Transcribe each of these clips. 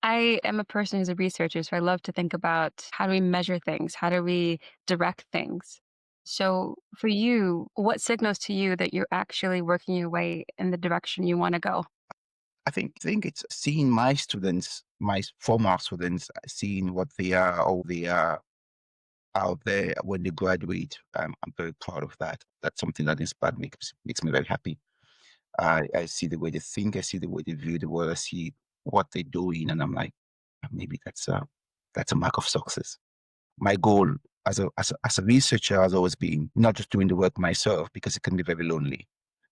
I am a person who's a researcher, so I love to think about how do we measure things? How do we direct things? So for you, what signals to you that you're actually working your way in the direction you want to go? I think it's seeing my students, my former students, seeing what they are, or they are out there when they graduate. I'm very proud of that. That's something that inspired me, makes me very happy. I see the way they think, I see the way they view the world, I see what they're doing, and I'm like, maybe that's a mark of success. My goal as a researcher has always been not just doing the work myself, because it can be very lonely,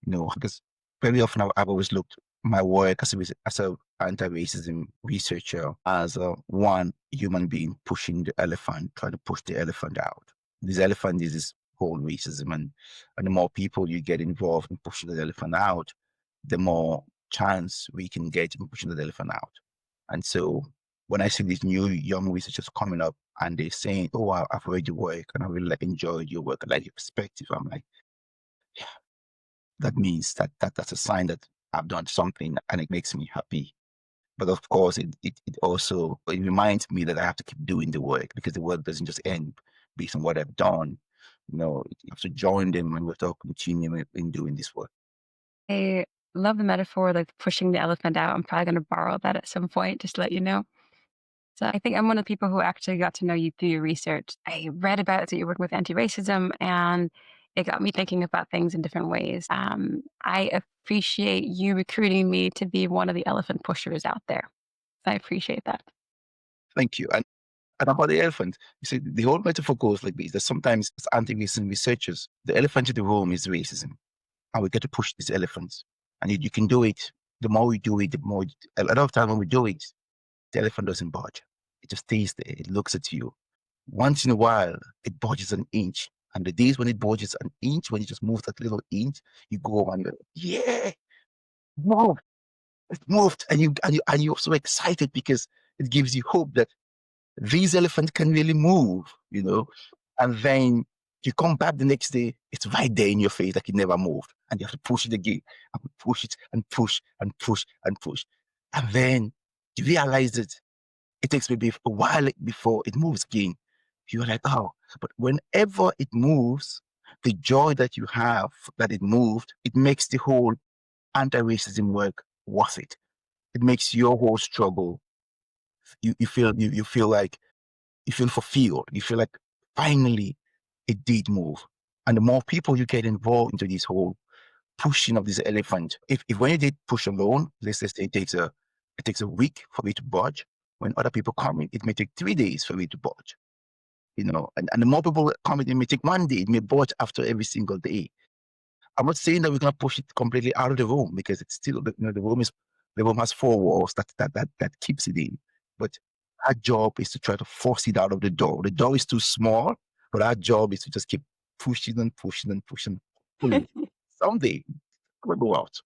because very often I've always looked my work as a anti-racism researcher as a one human being pushing the elephant, trying to push the elephant out. This elephant is this whole racism, and the more people you get involved in pushing the elephant out, the more chance we can get in pushing the elephant out. And so when I see these new young researchers coming up and they're saying, "Oh, I've read your work and I really enjoyed your work, I like your perspective," I'm like, yeah, that means that's a sign that I've done something, and it makes me happy. But of course, it also it reminds me that I have to keep doing the work, because the work doesn't just end based on what I've done. You have to join them, and we have to continue in doing this work. I love the metaphor, like pushing the elephant out. I'm probably going to borrow that at some point, just to let you know. So I think I'm one of the people who actually got to know you through your research. I read about that you're working with anti-racism, and it got me thinking about things in different ways. I appreciate you recruiting me to be one of the elephant pushers out there. I appreciate that. Thank you. And about the elephant, you see, the whole metaphor goes like this: that sometimes as anti-racism researchers, the elephant in the room is racism, and we get to push these elephants. And you can do it. The more we do it, the more. A lot of time when we do it, the elephant doesn't budge. It just stays there. It looks at you. Once in a while, it budges an inch. And the days when it budges an inch, when it just moves that little inch, you go and you're like, yeah, move, it moved. And you're so excited, because it gives you hope that these elephants can really move. And then you come back the next day, it's right there in your face, like it never moved. And you have to push it again, and push it, and push, and push, and push. And then you realize that it takes maybe a while before it moves again. You're like, oh, but whenever it moves, the joy that you have that it moved, it makes the whole anti-racism work worth it. It makes your whole struggle. You feel like you feel fulfilled. You feel like finally it did move. And the more people you get involved into this whole pushing of this elephant, if when you did push alone, let's just say it takes a week for it to budge. When other people come in, it may take 3 days for it to budge. And the more people come in, it may take one day. It may budge after every single day. I'm not saying that we're gonna push it completely out of the room, because it's still the room has four walls that keeps it in. But our job is to try to force it out of the door. The door is too small, but our job is to just keep pushing and pushing and pushing, pull it. Someday it will go out.